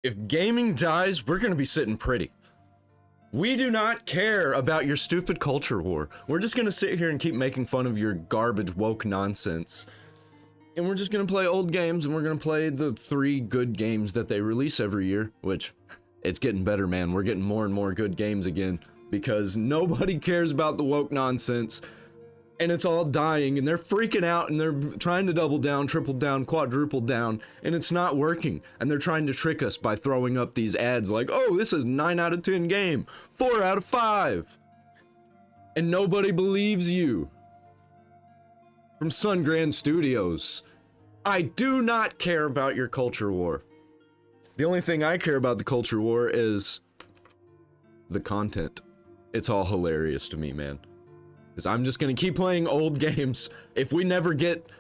If gaming dies, we're gonna be sitting pretty. We do not care about your stupid culture war. We're just gonna sit here and keep making fun of your garbage woke nonsense. And we're just gonna play old games, and we're gonna play the 3 good games that they release every year, which, it's getting better, man. We're getting more and more good games again, because nobody cares about the woke nonsense, and it's all dying, and they're freaking out, and they're trying to double down, triple down, quadruple down, and it's not working, and they're trying to trick us by throwing up these ads like, oh, this is 9 out of 10 game, 4 out of 5, and nobody believes you. From Sun Studios, I do not care about your culture war. The only thing I care about the culture war is the content. It's all hilarious to me, man. Because I'm just gonna keep playing old games. If we never get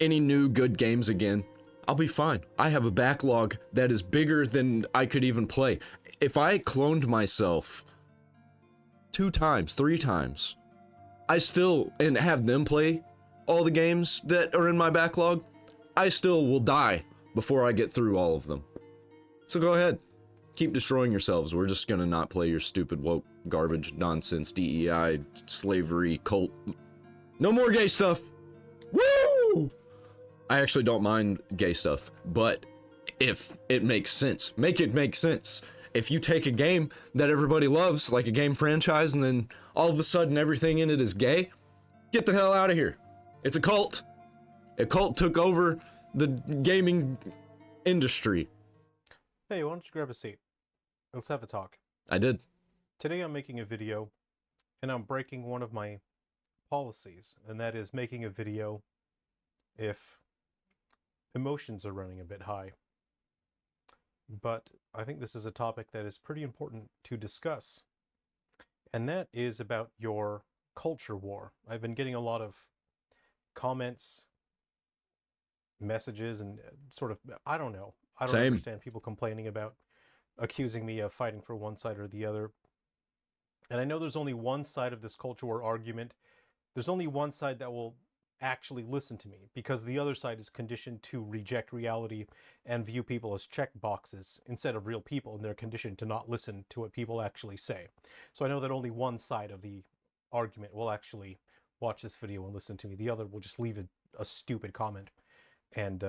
any new good games again, I'll be fine. I have a backlog that is bigger than I could even play. If I cloned myself 2 times, 3 times, and have them play all the games that are in my backlog, I still will die before I get through all of them. So go ahead. Keep destroying yourselves. We're just gonna not play your stupid woke garbage nonsense, DEI, slavery, cult. No more gay stuff. Woo! I actually don't mind gay stuff, but if it makes sense, make it make sense. If you take a game that everybody loves, like a game franchise, and then all of a sudden everything in it is gay, get the hell out of here. It's a cult. A cult took over the gaming industry. Hey, why don't you grab a seat? Let's have a talk. I did. Today I'm making a video, and I'm breaking one of my policies, and that is making a video if emotions are running a bit high. But I think this is a topic that is pretty important to discuss, and that is about your culture war. I've been getting a lot of comments, messages, and sort of, I don't know. I don't understand people complaining about accusing me of fighting for one side or the other. And I know there's only one side of this culture war argument. There's only one side that will actually listen to me, because the other side is conditioned to reject reality and view people as check boxes instead of real people, and they're conditioned to not listen to what people actually say. So I know that only one side of the argument will actually watch this video and listen to me. The other will just leave a stupid comment and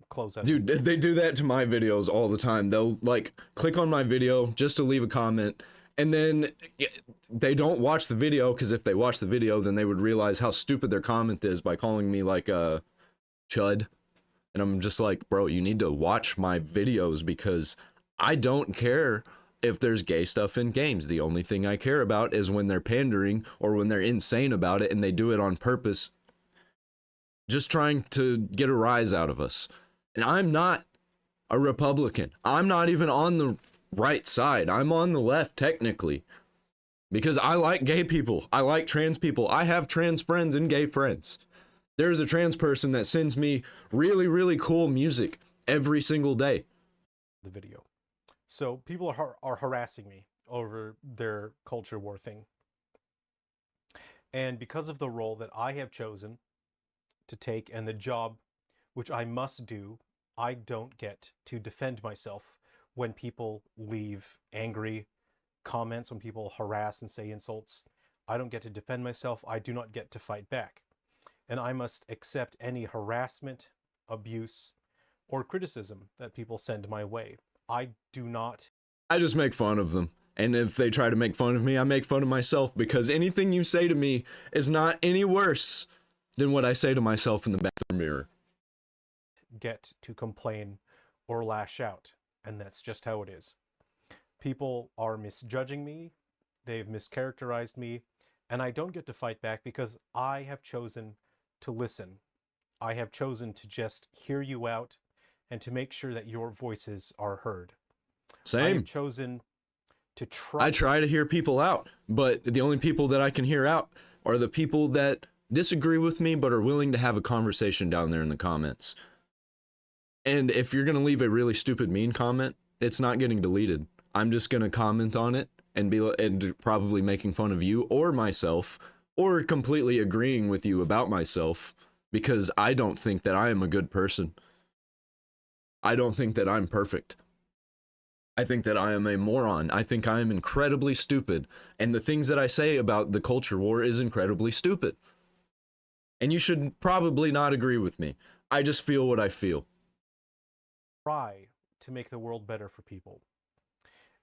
close that. Dude, they do that to my videos all the time. They'll like click on my video just to leave a comment, and then they don't watch the video, because if they watch the video, then they would realize how stupid their comment is by calling me like a chud. And I'm just like, bro, you need to watch my videos, because I don't care if there's gay stuff in games. The only thing I care about is when they're pandering or when they're insane about it, and they do it on purpose, just trying to get a rise out of us. And I'm not a Republican. I'm not even on the right side. I'm on the left, technically, because I like gay people. I like trans people. I have trans friends and gay friends. There's a trans person that sends me really, really cool music every single day. The video. So people are harassing me over their culture war thing. And because of the role that I have chosen to take and the job which I must do, I don't get to defend myself when people leave angry comments, when people harass and say insults. I don't get to defend myself. I do not get to fight back. And I must accept any harassment, abuse, or criticism that people send my way. I do not. I just make fun of them. And if they try to make fun of me, I make fun of myself, because anything you say to me is not any worse than what I say to myself in the bathroom mirror. Get to complain or lash out, and that's just how it is. People are misjudging me, they've mischaracterized me, and I don't get to fight back because I have chosen to listen. I have chosen to just hear you out and to make sure that your voices are heard. Same. I have chosen to try. I try to hear people out, but the only people that I can hear out are the people that disagree with me but are willing to have a conversation down there in the comments. And if you're going to leave a really stupid mean comment, it's not getting deleted. I'm just going to comment on it and probably making fun of you or myself, or completely agreeing with you about myself, because I don't think that I am a good person. I don't think that I'm perfect. I think that I am a moron. I think I am incredibly stupid. And the things that I say about the culture war is incredibly stupid. And you should probably not agree with me. I just feel what I feel. Try to make the world better for people.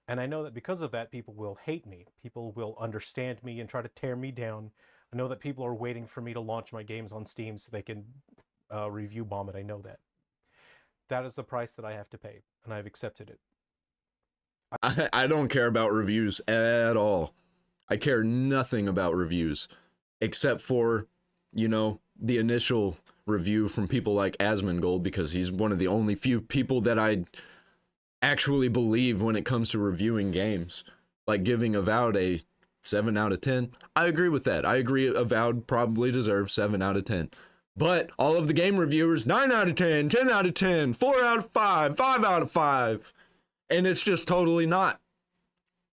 And I know that because of that, people will hate me. People will understand me and try to tear me down. I know that people are waiting for me to launch my games on Steam so they can review bomb it. I know that. That is the price that I have to pay, and I've accepted it. I don't care about reviews at all. I care nothing about reviews except for, you know, the initial review from people like Asmongold, because he's one of the only few people that I actually believe when it comes to reviewing games. Like giving Avowed a 7 out of 10. I agree with that. I agree Avowed probably deserves 7 out of 10. But all of the game reviewers, 9 out of 10, 10 out of 10, 4 out of 5, 5 out of 5. And it's just totally not.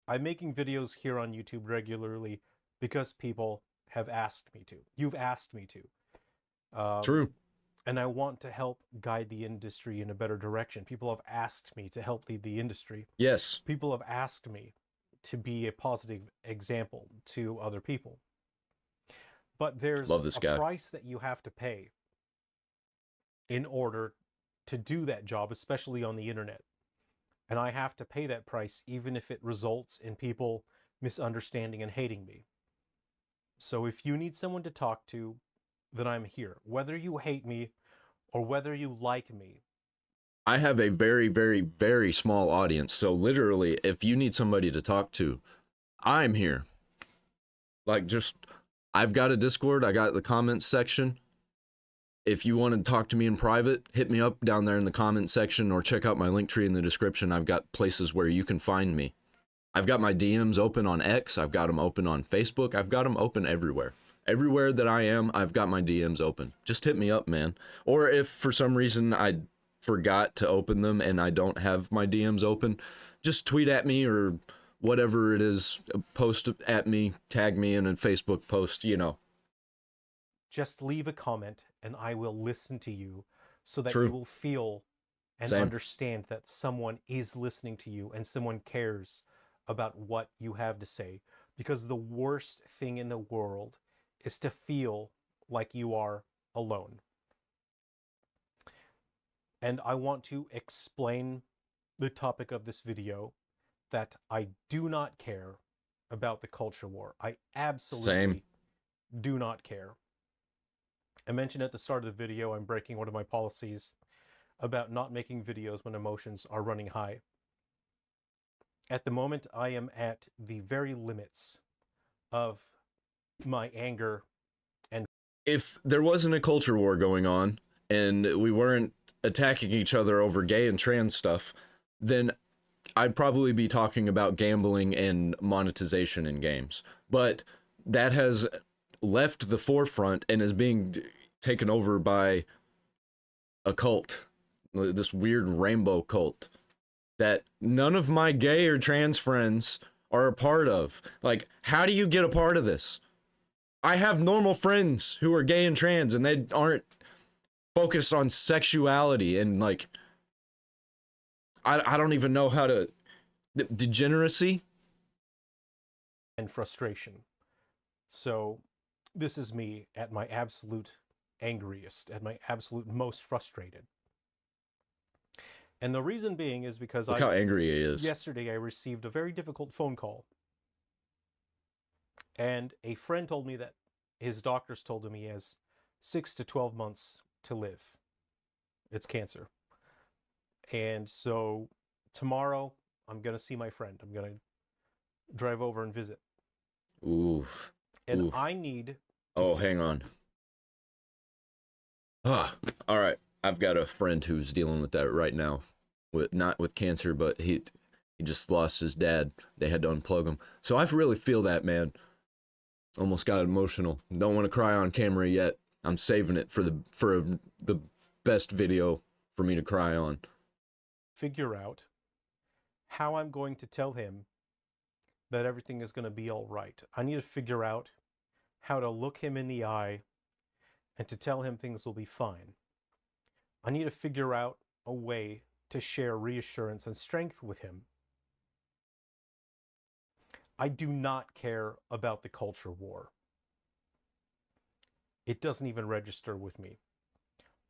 I'm making videos here on YouTube regularly because people have asked me to. You've asked me to. True. And I want to help guide the industry in a better direction. People have asked me to help lead the industry. Yes. People have asked me to be a positive example to other people. But there's a price that you have to pay in order to do that job, especially on the internet. And I have to pay that price even if it results in people misunderstanding and hating me. So if you need someone to talk to, then I'm here. Whether you hate me or whether you like me. I have a very, very, very small audience. So literally, if you need somebody to talk to, I'm here. Like, just, I've got a Discord. I got the comments section. If you want to talk to me in private, hit me up down there in the comments section or check out my link tree in the description. I've got places where you can find me. I've got my DMs open on X. I've got them open on Facebook. I've got them open everywhere. Everywhere that I am, I've got my DMs open. Just hit me up, man. Or if for some reason I forgot to open them and I don't have my DMs open, just tweet at me or whatever it is, post at me, tag me in a Facebook post, you know. Just leave a comment and I will listen to you so that you will feel and understand that someone is listening to you and someone cares about what you have to say. Because the worst thing in the world is to feel like you are alone. And I want to explain the topic of this video, that I do not care about the culture war. I absolutely do not care. I mentioned at the start of the video, I'm breaking one of my policies about not making videos when emotions are running high. At the moment, I am at the very limits of my anger. And if there wasn't a culture war going on and we weren't attacking each other over gay and trans stuff, then I'd probably be talking about gambling and monetization in games. But that has left the forefront and is being taken over by a cult, this weird rainbow cult that none of my gay or trans friends are a part of. Like, how do you get a part of this? I have normal friends who are gay and trans and they aren't focused on sexuality and like, I don't even know how to, degeneracy and frustration. So this is me at my absolute angriest, at my absolute most frustrated. And the reason being is because look how angry he is. Yesterday I received a very difficult phone call. And a friend told me that his doctors told him he has 6 to 12 months to live. It's cancer. And so tomorrow I'm going to see my friend. I'm going to drive over and visit. Oof. And Oof. I need... hang on. All right. I've got a friend who's dealing with that right now. Not with cancer, but he just lost his dad. They had to unplug him. So I really feel that, man. Almost got emotional. Don't want to cry on camera yet. I'm saving it for the best video for me to cry on. Figure out how I'm going to tell him that everything is going to be all right. I need to figure out how to look him in the eye and to tell him things will be fine. I need to figure out a way to share reassurance and strength with him I do not care about the culture war. It doesn't even register with me.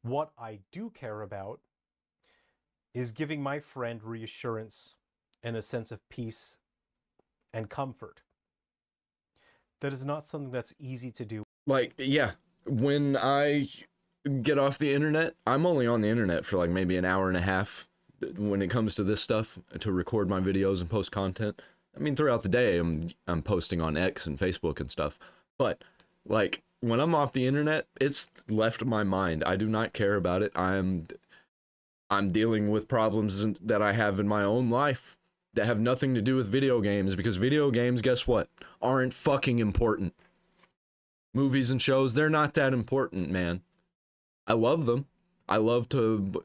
What I do care about is giving my friend reassurance and a sense of peace and comfort. That is not something that's easy to do. Like, yeah, when I get off the internet, I'm only on the internet for like maybe an hour and a half when it comes to this stuff, to record my videos and post content. I mean, throughout the day, I'm posting on X and Facebook and stuff. But like when I'm off the internet, it's left my mind. I do not care about it. I'm dealing with problems that I have in my own life that have nothing to do with video games, because video games, guess what, aren't fucking important. Movies and shows, they're not that important, man. I love them. I love to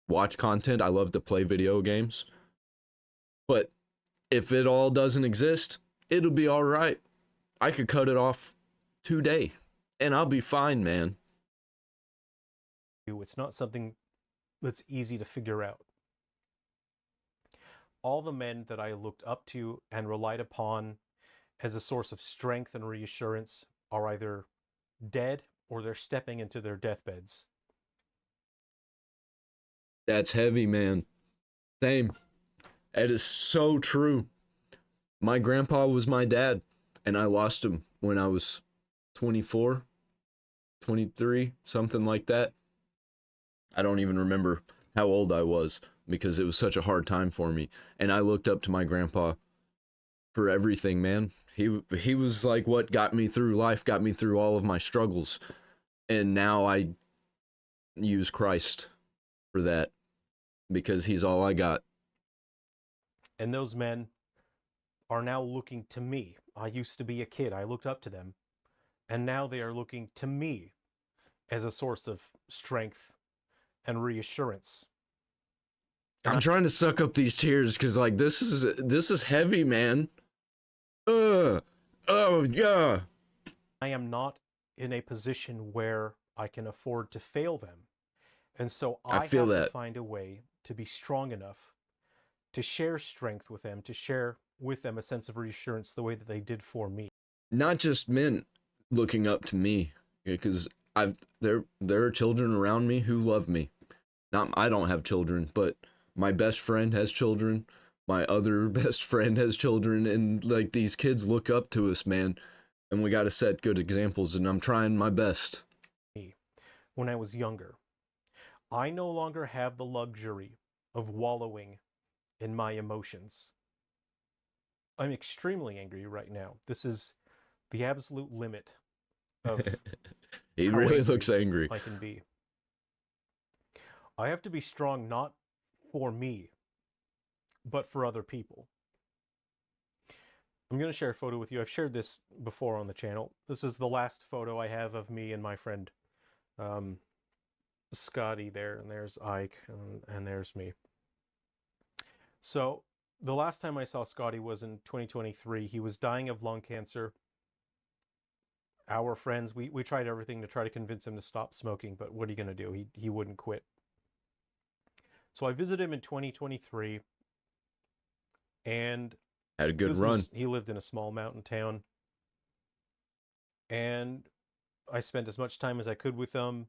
watch content. I love to play video games. But if it all doesn't exist, it'll be all right. I could cut it off today and I'll be fine, man. It's not something that's easy to figure out. All the men that I looked up to and relied upon as a source of strength and reassurance are either dead or they're stepping into their deathbeds. That's heavy, man. Same. It is so true. My grandpa was my dad, and I lost him when I was 24, 23, something like that. I don't even remember how old I was because it was such a hard time for me. And I looked up to my grandpa for everything, man. He was like what got me through life, got me through all of my struggles. And now I use Christ for that because he's all I got. And those men are now looking to me. I used to be a kid. I looked up to them. And now they are looking to me as a source of strength and reassurance. And I'm trying to suck up these tears because, like, this is heavy, man. Oh, yeah. I am not in a position where I can afford to fail them. And so I have to find a way to be strong enough to share strength with them, to share with them a sense of reassurance the way that they did for me. Not just men looking up to me, because there are children around me who love me. I don't have children, but my best friend has children. My other best friend has children, and like these kids look up to us, man. And we got to set good examples, and I'm trying my best. When I was younger, I no longer have the luxury of wallowing in my emotions. I'm extremely angry right now. This is the absolute limit of he really looks angry. I can be. I have to be strong not for me, but for other people. I'm going to share a photo with you. I've shared this before on the channel. This is the last photo I have of me and my friend Scotty there, and there's Ike, and there's me. So the last time I saw Scotty was in 2023. He was dying of lung cancer. Our friends, we tried everything to try to convince him to stop smoking, but what are you going to do? He wouldn't quit. So I visited him in 2023, and had a good run. He lived in a small mountain town, and I spent as much time as I could with him.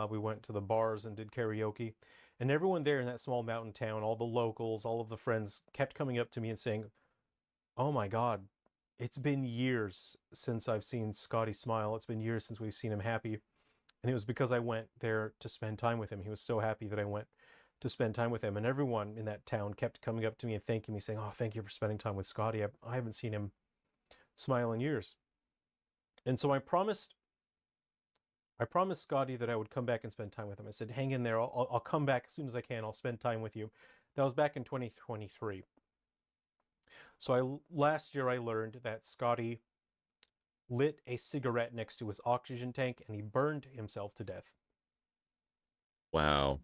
We went to the bars and did karaoke, and everyone there in that small mountain town, all the locals, all of the friends, kept coming up to me and saying, "Oh my God, it's been years since I've seen Scotty smile. It's been years since we've seen him happy." And it was because I went there to spend time with him. He was so happy that I went to spend time with him. And everyone in that town kept coming up to me and thanking me, saying, "Oh, thank you for spending time with Scotty. I haven't seen him smile in years." And so I promised Scotty that I would come back and spend time with him. I said, "Hang in there. I'll come back as soon as I can. I'll spend time with you." That was back in 2023. So last year I learned that Scotty lit a cigarette next to his oxygen tank and he burned himself to death. Wow.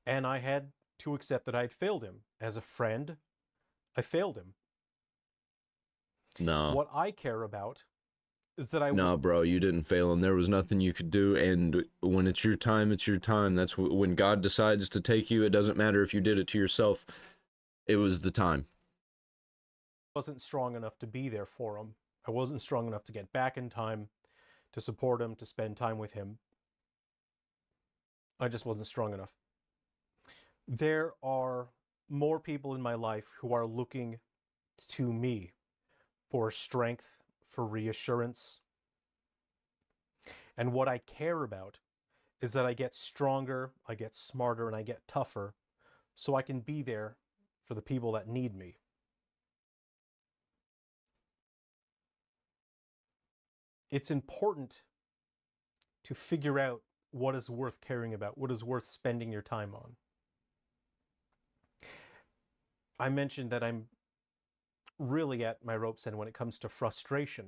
And I had to accept that I'd failed him. As a friend, I failed him. No. What I care about is that No, bro, you didn't fail him. There was nothing you could do, and when it's your time, it's your time. That's when God decides to take you. It doesn't matter if you did it to yourself. It was the time. I wasn't strong enough to be there for him. I wasn't strong enough to get back in time, to support him, to spend time with him. I just wasn't strong enough. There are more people in my life who are looking to me for strength, for reassurance. And what I care about is that I get stronger, I get smarter, and I get tougher so I can be there for the people that need me. It's important to figure out what is worth caring about, what is worth spending your time on. I mentioned that I'm really at my rope's end when it comes to frustration,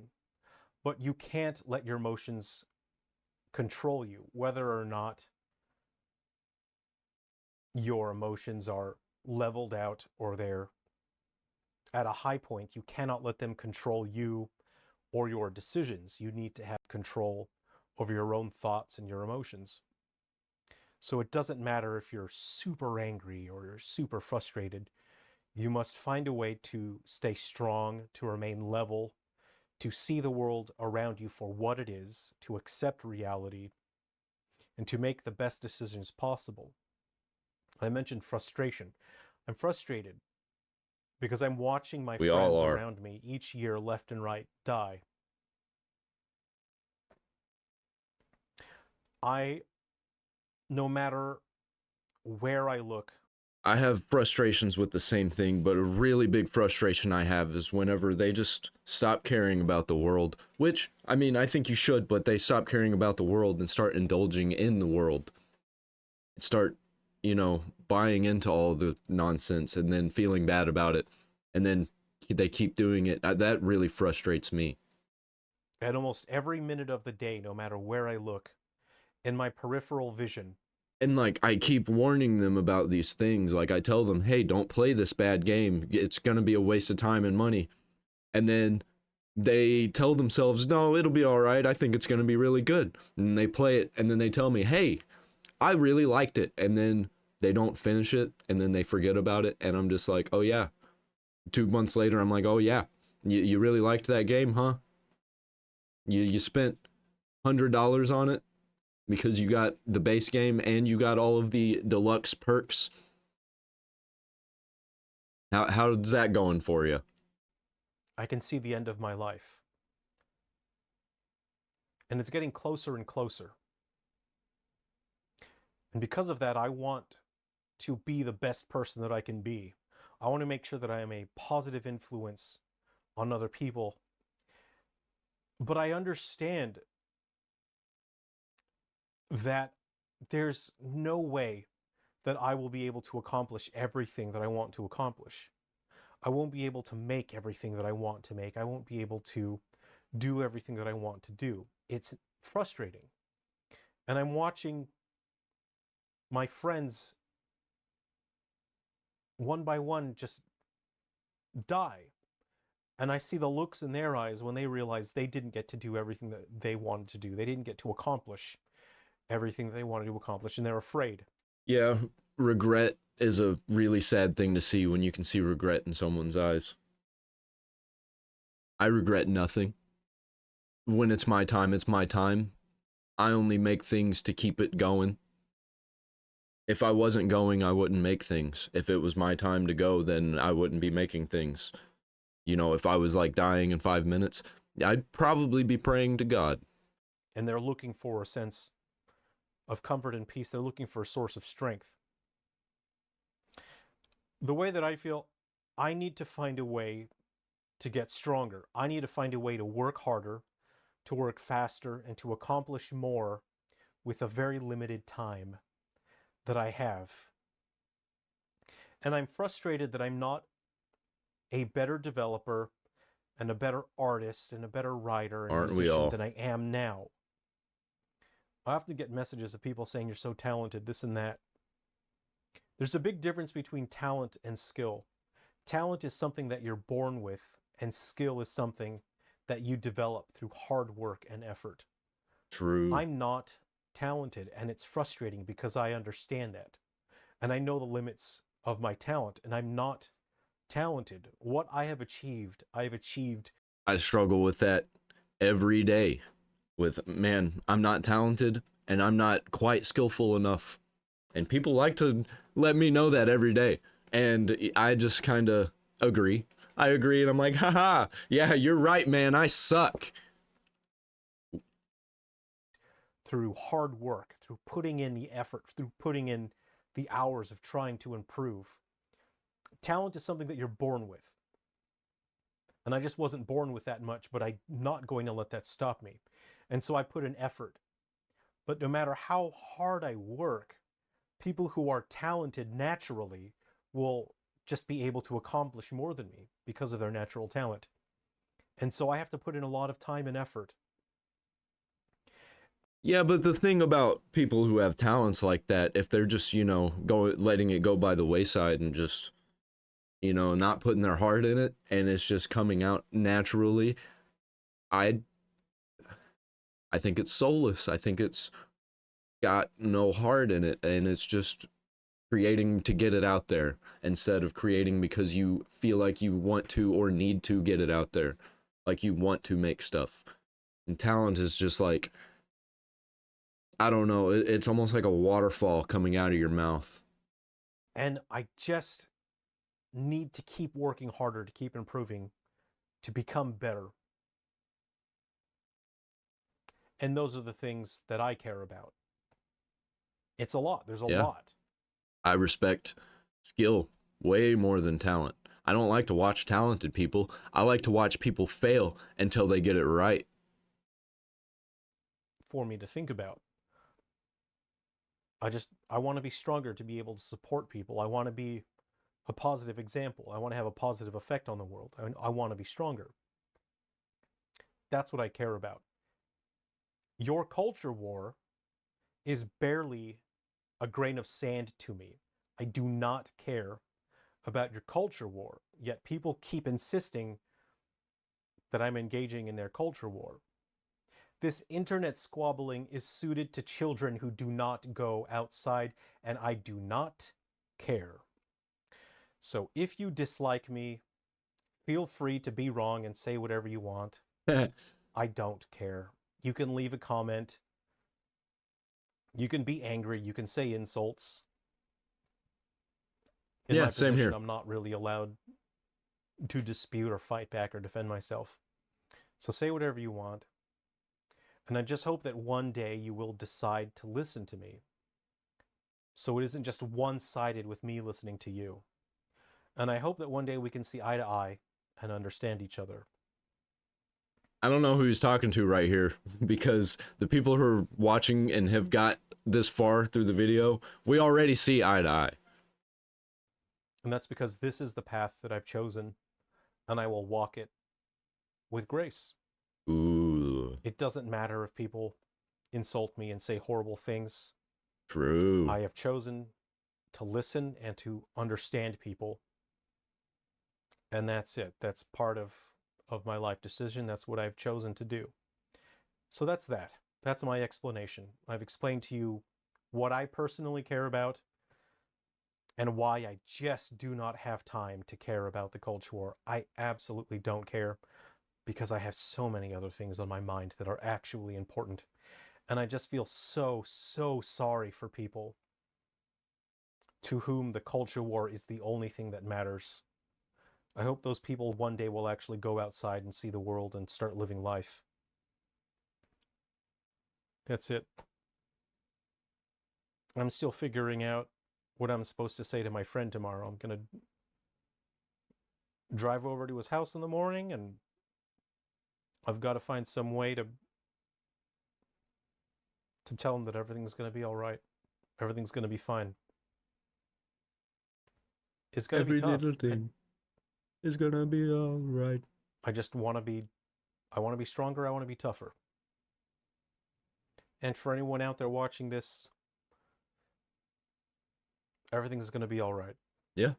but you can't let your emotions control you, whether or not your emotions are leveled out or they're at a high point. You cannot let them control you or your decisions. You need to have control over your own thoughts and your emotions. So it doesn't matter if you're super angry or you're super frustrated. You must find a way to stay strong, to remain level, to see the world around you for what it is, to accept reality, and to make the best decisions possible. I mentioned frustration. I'm frustrated because I'm watching my friends around me each year, left and right, die. No matter where I look, I have frustrations with the same thing, but a really big frustration I have is whenever they just stop caring about the world, which, I mean, I think you should, but they stop caring about the world and start indulging in the world. Start, buying into all the nonsense and then feeling bad about it. And then they keep doing it. That really frustrates me. At almost every minute of the day, no matter where I look, in my peripheral vision, and like I keep warning them about these things. Like I tell them, hey, don't play this bad game, it's gonna be a waste of time and money. And then they tell themselves, no, it'll be all right, I think it's gonna be really good, and they play it, and then they tell me, hey, I really liked it, and then they don't finish it, and then they forget about it, and I'm just like, oh yeah. 2 months later, I'm like, oh yeah, you really liked that game, huh? You spent $100 on it because you got the base game and you got all of the deluxe perks. How's that going for you? I can see the end of my life. And it's getting closer and closer. And because of that, I want to be the best person that I can be. I want to make sure that I am a positive influence on other people. But I understand that there's no way that I will be able to accomplish everything that I want to accomplish. I won't be able to make everything that I want to make. I won't be able to do everything that I want to do. It's frustrating. And I'm watching my friends one by one just die. And I see the looks in their eyes when they realize they didn't get to do everything that they wanted to do. They didn't get to accomplish everything they wanted to accomplish, and they're afraid. Yeah, regret is a really sad thing to see when you can see regret in someone's eyes. I regret nothing. When it's my time, it's my time. I only make things to keep it going. If I wasn't going, I wouldn't make things. If it was my time to go, then I wouldn't be making things. If I was like dying in 5 minutes, I'd probably be praying to God. And they're looking for a sense of comfort and peace. They're looking for a source of strength. The way that I feel, I need to find a way to get stronger. I need to find a way to work harder, to work faster, and to accomplish more with a very limited time that I have. And I'm frustrated that I'm not a better developer and a better artist and a better writer and musician than I am now. I often get messages of people saying you're so talented, this and that. There's a big difference between talent and skill. Talent is something that you're born with, and skill is something that you develop through hard work and effort. True. I'm not talented, and it's frustrating because I understand that. And I know the limits of my talent, and I'm not talented. What I have achieved. I struggle with that every day. Man, I'm not talented and I'm not quite skillful enough. And people like to let me know that every day. And I just kind of agree. I agree, and I'm like, haha, yeah, you're right, man, I suck. Through hard work, through putting in the effort, through putting in the hours of trying to improve. Talent is something that you're born with. And I just wasn't born with that much, but I'm not going to let that stop me. And so I put in effort. But no matter how hard I work, people who are talented naturally will just be able to accomplish more than me because of their natural talent. And so I have to put in a lot of time and effort. Yeah, but the thing about people who have talents like that, if they're just, letting it go by the wayside and just, not putting their heart in it and it's just coming out naturally, I think it's soulless. I think it's got no heart in it, and it's just creating to get it out there instead of creating because you feel like you want to or need to get it out there, like you want to make stuff. And talent is just like, I don't know, it's almost like a waterfall coming out of your mouth. And I just need to keep working harder, to keep improving, to become better. And those are the things that I care about. It's a lot. There's a lot. I respect skill way more than talent. I don't like to watch talented people. I like to watch people fail until they get it right. For me to think about. I want to be stronger to be able to support people. I want to be a positive example. I want to have a positive effect on the world. I want to be stronger. That's what I care about. Your culture war is barely a grain of sand to me. I do not care about your culture war, yet people keep insisting that I'm engaging in their culture war. This internet squabbling is suited to children who do not go outside, and I do not care. So if you dislike me, feel free to be wrong and say whatever you want. I don't care. You can leave a comment. You can be angry. You can say insults. In my same position, here. I'm not really allowed to dispute or fight back or defend myself. So say whatever you want. And I just hope that one day you will decide to listen to me. So it isn't just one-sided with me listening to you. And I hope that one day we can see eye to eye and understand each other. I don't know who he's talking to right here, because the people who are watching and have got this far through the video, we already see eye to eye. And that's because this is the path that I've chosen, and I will walk it with grace. Ooh. It doesn't matter if people insult me and say horrible things. True. I have chosen to listen and to understand people. And that's it. That's part of my life decision. That's what I've chosen to do. So that's that. That's my explanation. I've explained to you what I personally care about and why I just do not have time to care about the culture war. I absolutely don't care because I have so many other things on my mind that are actually important. And I just feel so sorry for people to whom the culture war is the only thing that matters. I hope those people one day will actually go outside and see the world and start living life. That's it. I'm still figuring out what I'm supposed to say to my friend tomorrow. I'm going to drive over to his house in the morning, and I've got to find some way to tell him that everything's going to be all right. Everything's going to be fine. It's going to be tough. Every little thing is going to be all right. I want to be stronger. I want to be tougher. And for anyone out there watching this, everything's going to be all right. Yeah.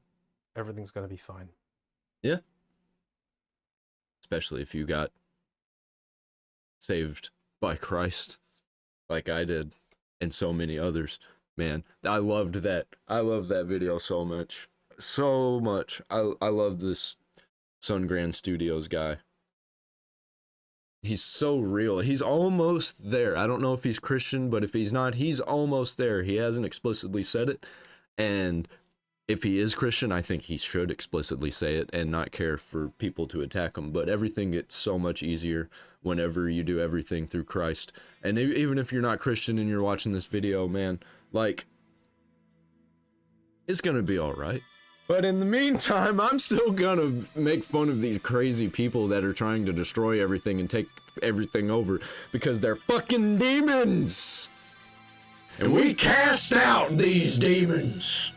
Everything's going to be fine. Yeah. Especially if you got saved by Christ like I did and so many others. Man, I loved that. I love that video so much. so much. I love this Sun Grand Studios guy. He's so real. He's almost there. I don't know if he's Christian, but if he's not, he's almost there. He hasn't explicitly said it. And if he is Christian, I think he should explicitly say it and not care for people to attack him. But everything gets so much easier whenever you do everything through Christ. And even if you're not Christian and you're watching this video, man, like, it's gonna be all right. But in the meantime, I'm still gonna make fun of these crazy people that are trying to destroy everything and take everything over because they're fucking demons! And we cast out these demons!